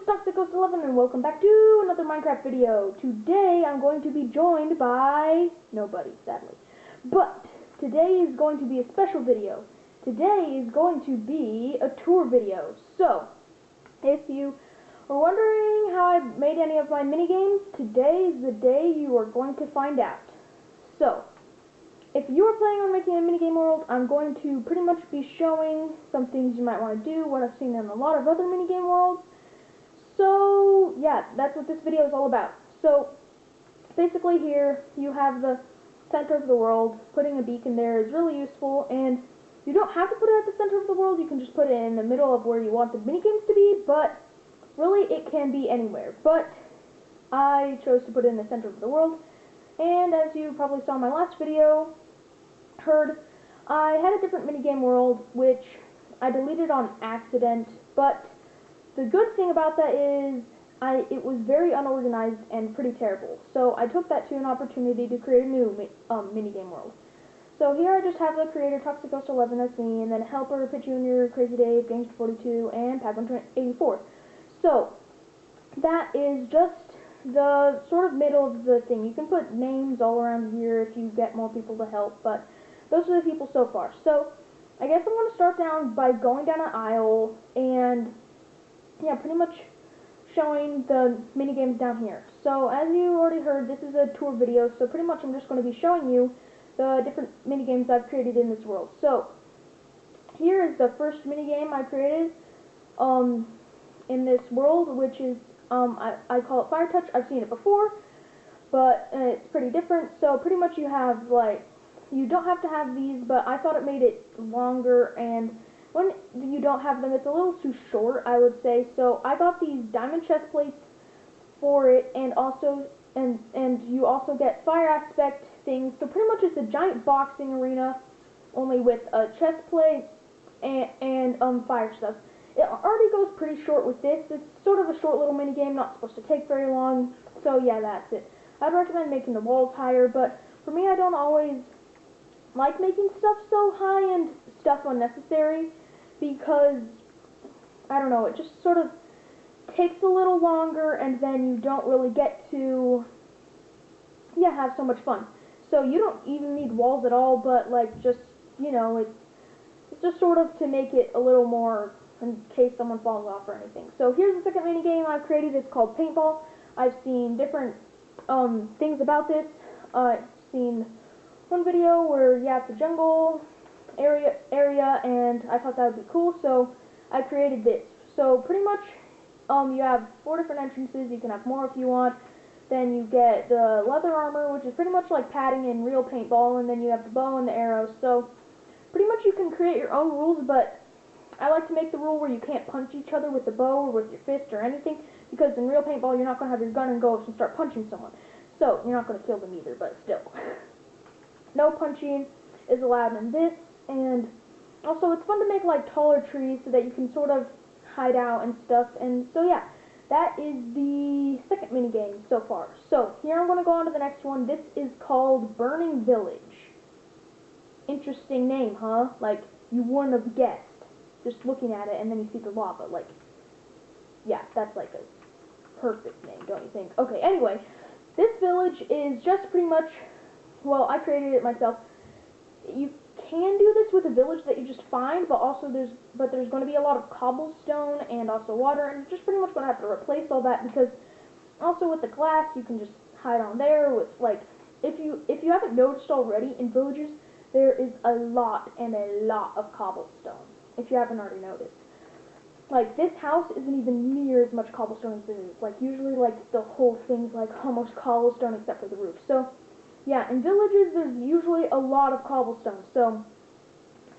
it's DoxyGhost11 and welcome back to another Minecraft video. Today I'm going to be joined by nobody, sadly. But today is going to be a special video. Today is going to be a tour video. So, if you are wondering how I made any of my minigames, today is the day you are going to find out. So, if you are planning on making a minigame world, I'm going to pretty much be showing some things you might want to do, what I've seen in a lot of other minigame worlds. So, yeah, that's what this video is all about. So, basically here, you have the center of the world. Putting a beacon there is really useful, and you don't have to put it at the center of the world. You can just put it in the middle of where you want the minigames to be, but really, it can be anywhere. But I chose to put it in the center of the world, and as you probably saw in my last video, I had a different minigame world, which I deleted on accident, but the good thing about that is it was very unorganized and pretty terrible. So I took that to an opportunity to create a new minigame world. So here I just have the creator ToxicGhost11 as me, and then helper Pit Jr., Crazy Dave, Gangster42, and Pad184. So that is just the sort of middle of the thing. You can put names all around here if you get more people to help, but those are the people so far. So I guess I'm going to start down by going down an aisle and, yeah, pretty much showing the minigames down here. So as you already heard, this is a tour video, so pretty much I'm just going to be showing you the different minigames I've created in this world. So here is the first minigame I created in this world, which is, I call it Fire Touch. I've seen it before, but it's pretty different. So pretty much you have, like, you don't have to have these, but I thought it made it longer, and when you don't have them, it's a little too short, I would say. So I got these diamond chest plates for it, and also, and you also get fire aspect things. So pretty much it's a giant boxing arena, only with a chest plate and fire stuff. It already goes pretty short with this. It's sort of a short little mini game, not supposed to take very long. So yeah, that's it. I'd recommend making the walls higher, but for me, I don't always like making stuff so high and stuff unnecessary, because I don't know, it just sort of takes a little longer, and then you don't really get to, yeah, have so much fun. So you don't even need walls at all, but like, just, you know, it's just sort of to make it a little more in case someone falls off or anything. So here's the second mini game I've created. It's called Paintball. I've seen different things about this. I've seen one video where, yeah, it's a jungle area, and I thought that would be cool, so I created this. So pretty much, you have 4 different entrances. You can have more if you want. Then you get the leather armor, which is pretty much like padding in real paintball, and then you have the bow and the arrows. So pretty much you can create your own rules, but I like to make the rule where you can't punch each other with the bow or with your fist or anything, because in real paintball you're not going to have your gun and go and start punching someone. So you're not going to kill them either, but still. No punching is allowed in this, and also it's fun to make like taller trees so that you can sort of hide out and stuff. And so yeah, that is the second minigame so far. So here I'm going to go on to the next one. This is called Burning Village. Interesting name, huh? Like, you wouldn't have guessed just looking at it, and then you see the lava. Like, yeah, that's like a perfect name, don't you think? Okay, anyway, this village is just pretty much, well, I created it myself. You can do this with a village that you just find, but also there's going to be a lot of cobblestone and also water, and you're just pretty much going to have to replace all that, because also with the glass you can just hide on there. With, like, if you haven't noticed already, in villages there is a lot of cobblestone, if you haven't already noticed. Like, this house isn't even near as much cobblestone as this is. Like, usually, like, the whole thing's like almost cobblestone except for the roof. So yeah, in villages, there's usually a lot of cobblestone, so,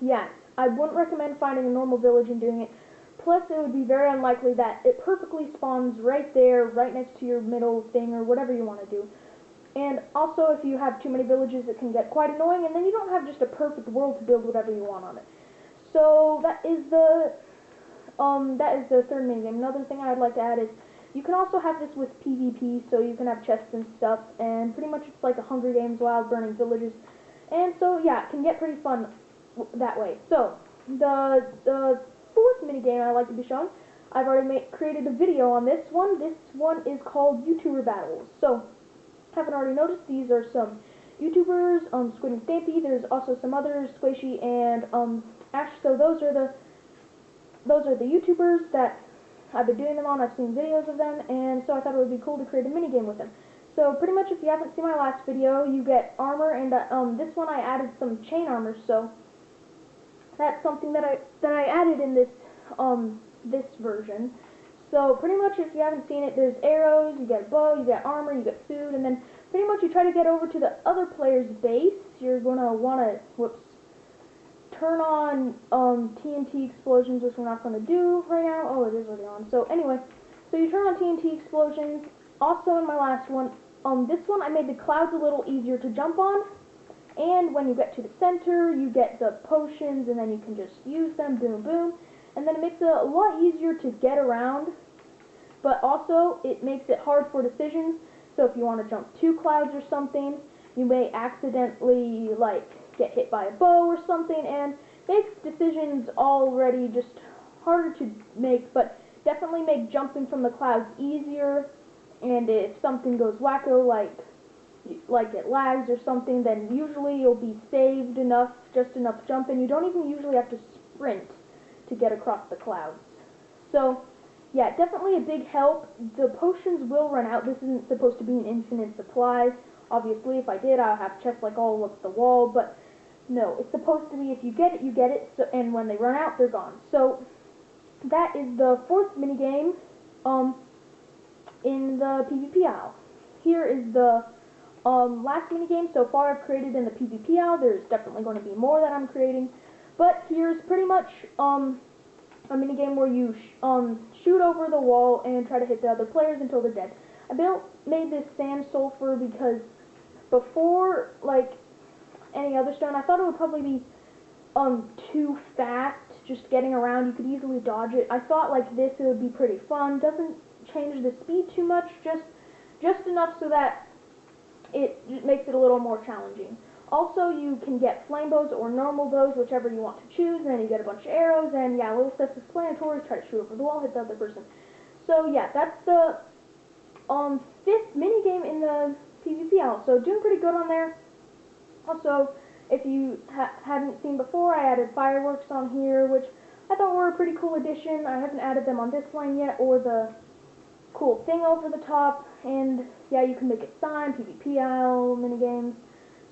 yeah, I wouldn't recommend finding a normal village and doing it. Plus, it would be very unlikely that it perfectly spawns right there, right next to your middle thing, or whatever you want to do. And also, if you have too many villages, it can get quite annoying, and then you don't have just a perfect world to build whatever you want on it. So, that is the third minigame. Another thing I'd like to add is, you can also have this with PvP, so you can have chests and stuff, and pretty much it's like a Hunger Games Wild Burning Villages. And so, yeah, it can get pretty fun that way. So, the fourth minigame I like to be showing, I've already created a video on this one. This one is called YouTuber Battles. So, haven't already noticed, these are some YouTubers, Squid and Stampy. There's also some others, Squishy and Ash. So those are the YouTubers that I've been doing them on. I've seen videos of them, and so I thought it would be cool to create a minigame with them. So pretty much, if you haven't seen my last video, you get armor, and this one I added some chain armor. So that's something that I added in this this version. So pretty much, if you haven't seen it, there's arrows, you get a bow, you get armor, you get food, and then pretty much you try to get over to the other player's base. You're gonna wanna turn on TNT explosions, which we're not gonna do right now. Oh, it is already on. So anyway, so you turn on TNT explosions. Also, in my last one, this one I made the clouds a little easier to jump on. And when you get to the center, you get the potions, and then you can just use them. Boom, boom. And then it makes it a lot easier to get around, but also it makes it hard for decisions. So if you want to jump 2 clouds or something, you may accidentally like get hit by a bow or something, and makes decisions already just harder to make, but definitely make jumping from the clouds easier. And if something goes wacko, like it lags or something, then usually you'll be saved enough, just enough jump, and you don't even usually have to sprint to get across the clouds. So yeah, definitely a big help. The potions will run out. This isn't supposed to be an infinite supply. Obviously, if I did, I'll have chests like all over the wall, but no, it's supposed to be if you get it, you get it, so, and when they run out, they're gone. So that is the 4th minigame in the PvP aisle. Here is the last minigame so far I've created in the PvP aisle. There's definitely going to be more that I'm creating, but here's pretty much a minigame where you shoot over the wall and try to hit the other players until they're dead. I made this sand sulfur because before, like any other stone, I thought it would probably be too fast just getting around. You could easily dodge it. I thought like this it would be pretty fun. Doesn't change the speed too much, just enough so that it makes it a little more challenging. Also, you can get flame bows or normal bows, whichever you want to choose, and then you get a bunch of arrows, and yeah, little self-explanatory, try to shoot over the wall, hit the other person. So yeah, that's the 5th minigame in the PvP aisle, so doing pretty good on there. Also, if you hadn't seen before, I added fireworks on here, which I thought were a pretty cool addition. I haven't added them on this line yet, or the cool thing over the top, and yeah, you can make a sign, PvP aisle, minigames.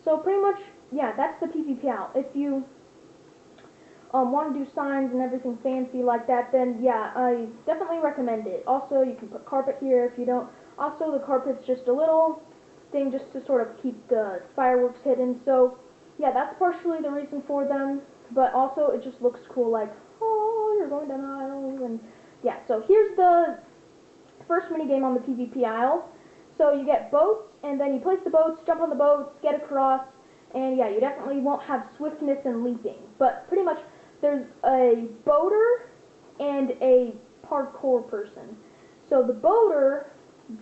So pretty much, yeah, that's the PvP aisle. If you want to do signs and everything fancy like that, then yeah, I definitely recommend it. Also, you can put carpet here if you don't. Also, the carpet's just a little thing just to sort of keep the fireworks hidden. So yeah, that's partially the reason for them, but also it just looks cool, like, oh, you're going down the aisle, and yeah. So here's the first minigame on the PvP aisle. So you get boats, and then you place the boats, jump on the boats, get across, and yeah, you definitely won't have swiftness and leaping, but pretty much there's a boater and a parkour person. So the boater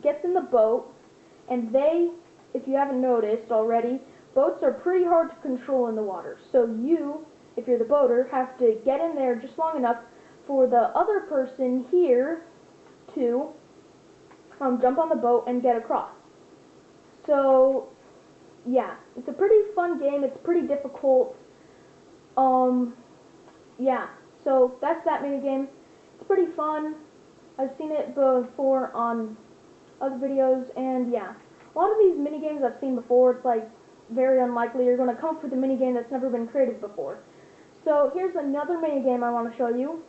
gets in the boat, and if you haven't noticed already, boats are pretty hard to control in the water. So you, if you're the boater, have to get in there just long enough for the other person here to jump on the boat and get across. So yeah, it's a pretty fun game. It's pretty difficult. Yeah, so that's that minigame. It's pretty fun. I've seen it before on other videos, and yeah, a lot of these minigames I've seen before. It's like very unlikely you're going to come up with a minigame that's never been created before. So here's another minigame I want to show you.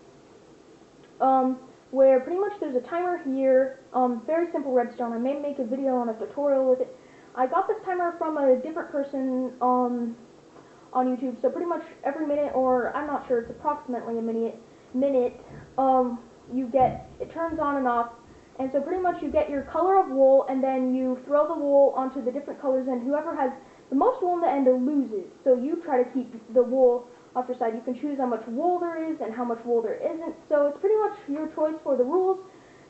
Where pretty much there's a timer here, very simple redstone. I may make a video on a tutorial with it. I got this timer from a different person on YouTube, so pretty much every minute, or I'm not sure, it's approximately a minute, it turns on and off, and so pretty much you get your color of wool, and then you throw the wool onto the different colors, and whoever has the most wool in the end loses. So you try to keep the wool off your side. You can choose how much wool there is and how much wool there isn't, so it's pretty much your choice for the rules,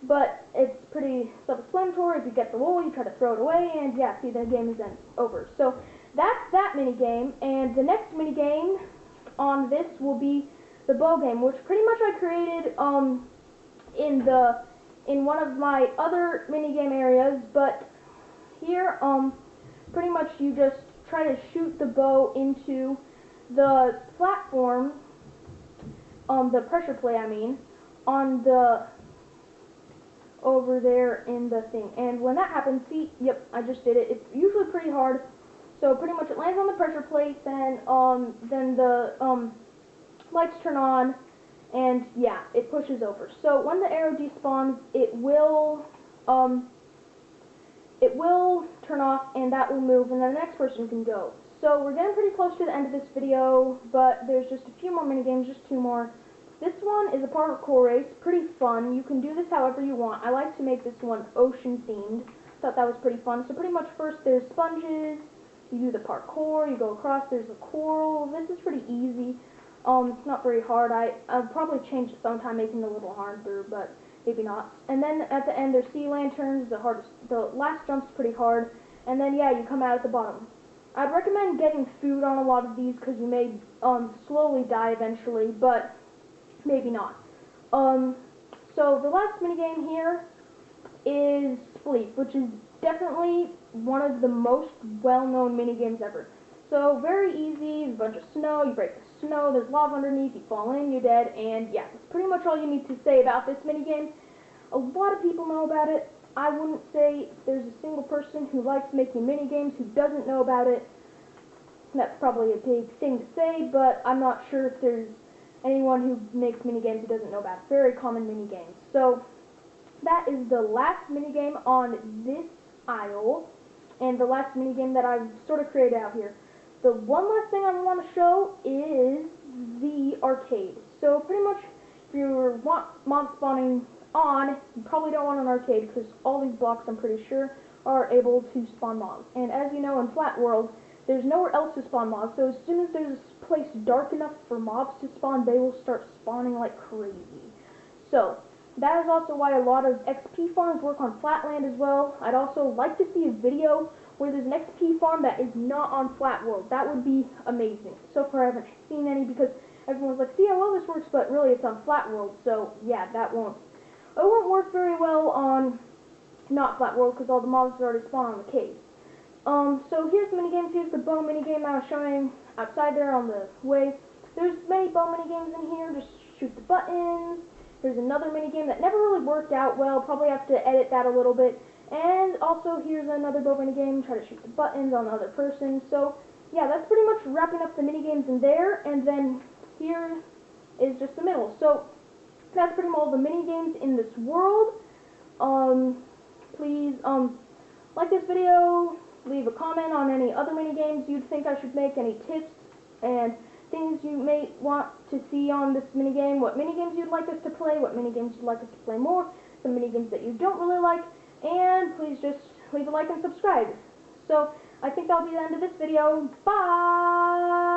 but it's pretty self-explanatory. If you get the wool, you try to throw it away, and yeah, see, the game is then over. So that's that minigame, and the next minigame on this will be the bow game, which pretty much I created in one of my other minigame areas, but here, pretty much you just try to shoot the bow into the platform, the pressure plate, I mean, on the, over there in the thing. And when that happens, see, yep, I just did it. It's usually pretty hard. So pretty much it lands on the pressure plate, then the, lights turn on, and yeah, it pushes over. So when the arrow despawns, it will turn off, and that will move, and then the next person can go. So we're getting pretty close to the end of this video, but there's just a few more minigames, just 2 more. This one is a parkour race, pretty fun. You can do this however you want. I like to make this one ocean themed. Thought that was pretty fun. So pretty much first there's sponges, you do the parkour, you go across, there's a coral. This is pretty easy. It's not very hard. I'll probably change it sometime, making it a little harder, but maybe not. And then at the end there's sea lanterns. The last jump's pretty hard, and then yeah, you come out at the bottom. I'd recommend getting food on a lot of these because you may slowly die eventually, but maybe not. So the last minigame here is Spleef, which is definitely one of the most well-known minigames ever. So very easy, a bunch of snow, you break the snow, there's lava underneath, you fall in, you're dead, and yeah, that's pretty much all you need to say about this minigame. A lot of people know about it. I wouldn't say there's a single person who likes making minigames who doesn't know about it. That's probably a big thing to say, but I'm not sure if there's anyone who makes minigames who doesn't know about it. Very common minigames. So that is the last minigame on this aisle, and the last minigame that I've sort of created out here. The one last thing I want to show is the arcade. So pretty much, if you want mob spawning on, you probably don't want an arcade because all these blocks, I'm pretty sure, are able to spawn mobs. And as you know, in Flat World, there's nowhere else to spawn mobs, so as soon as there's a place dark enough for mobs to spawn, they will start spawning like crazy. So that is also why a lot of XP farms work on Flatland as well. I'd also like to see a video where there's an XP farm that is not on Flat World. That would be amazing. So far I haven't seen any because everyone's like, see how well this works, but really it's on Flat World, so yeah, it won't work very well on not Flat World because all the mobs are already spawned on the cave. So here's the minigames. Here's the bow minigame I was showing outside there on the way. There's many bow minigames in here. Just shoot the buttons. There's another minigame that never really worked out well. Probably have to edit that a little bit. And also here's another bow minigame. Try to shoot the buttons on the other person. So yeah, that's pretty much wrapping up the minigames in there. And then here is just the middle. So that's pretty much all the minigames in this world. Please like this video. Leave a comment on any other minigames you'd think I should make, any tips and things you may want to see on this minigame, what minigames you'd like us to play, what minigames you'd like us to play more, some minigames that you don't really like, and please just leave a like and subscribe. So I think that'll be the end of this video. Bye!